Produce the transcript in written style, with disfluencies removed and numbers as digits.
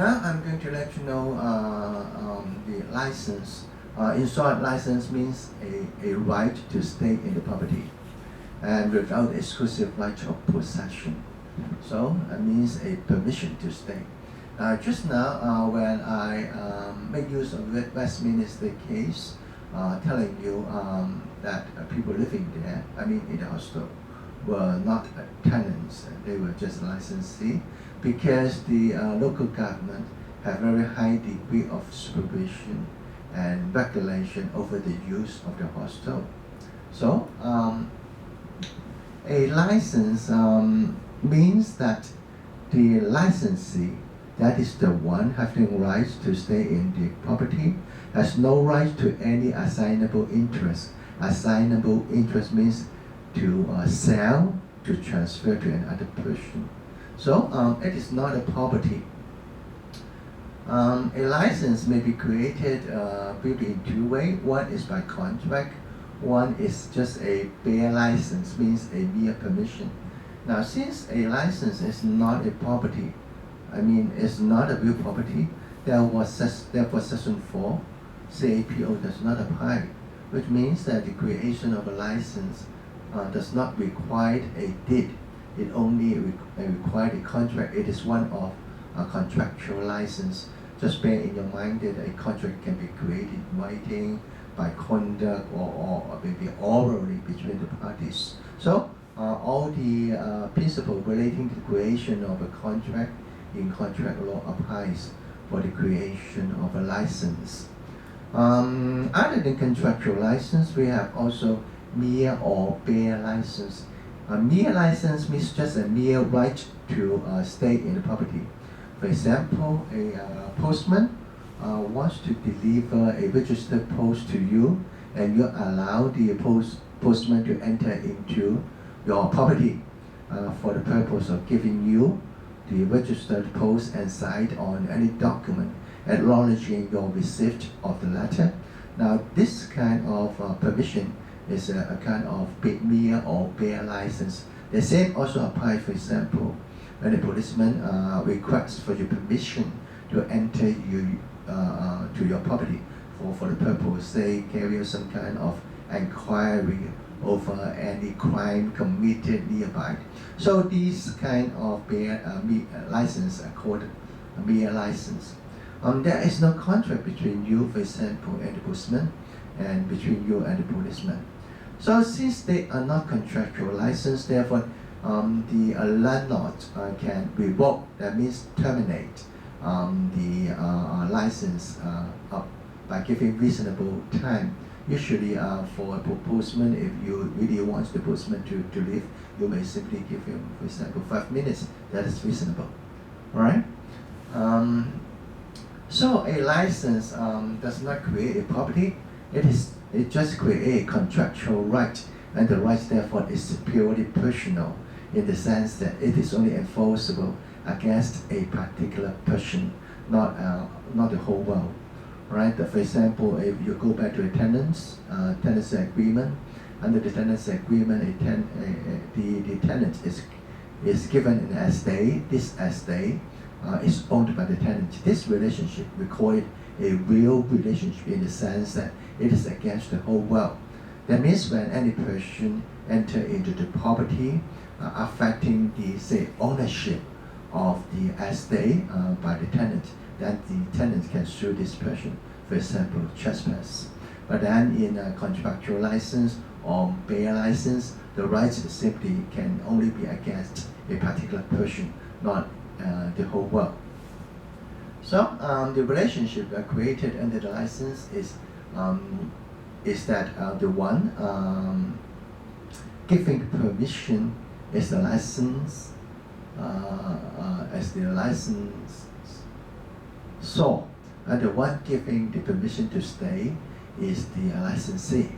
Now I'm going to let you know the license. In short, license means a right to stay in the property and without exclusive right of possession. So it means a permission to stay. Just now, when I make use of the Westminster case, telling you that people living there, I mean in the hostel, were not tenants, they were just licensee, because the local government have very high degree of supervision and regulation over the use of the hostel. So a license means that the licensee, that is the one having rights to stay in the property, has no right to any assignable interest. Assignable interest means to sell, to transfer to another person. So it is not a property. A license may be created maybe in two ways. One is by contract. One is just a bare license, means a mere permission. Now, since a license is not a property, I mean it's not a real property, therefore Section 4, CAPO does not apply, which means that the creation of a license does not require a deed. It only requires a contract. It is one of a contractual license. Just bear in your mind that a contract can be created in writing, by conduct, or maybe orally between the parties. So all the principles relating to the creation of a contract in contract law applies for the creation of a license. Other than contractual license, we have also mere or bare license. A mere license means just a mere right to stay in the property. For example, a postman wants to deliver a registered post to you, and you allow the postman to enter into your property for the purpose of giving you the registered post and sign on any document acknowledging your receipt of the letter. Now, this kind of permission is a kind of mere or bare license. The same also applies, for example, when a policeman requests for your permission to enter to your property for the purpose, say, carry out some kind of inquiry over any crime committed nearby. So these kind of bare license are called a mere license. There is no contract between you, for example, and the postman, and between you and the policeman. So since they are not contractual license, therefore the landlord can revoke, that means terminate the license by giving reasonable time. Usually for a postman, if you really want the postman to leave, you may simply give him, for example, 5 minutes. That is reasonable. All right? So a license does not create a property. It just creates a contractual right, and the right therefore is purely personal, in the sense that it is only enforceable against a particular person, not the whole world. Right? For example, if you go back to a tenancy agreement, under the tenancy agreement, the tenant is given an estate. This estate is owned by the tenant. This relationship, we call it a real relationship, in the sense that it is against the whole world. That means when any person enter into the property affecting the, say, ownership of the estate by the tenant, then the tenant can sue this person, for example, trespass. But then in a contractual license or bare license, the rights simply can only be against a particular person, not the whole world. So the relationship created under the license is that the one giving permission is the license, as the license and the one giving the permission to stay is the licensee.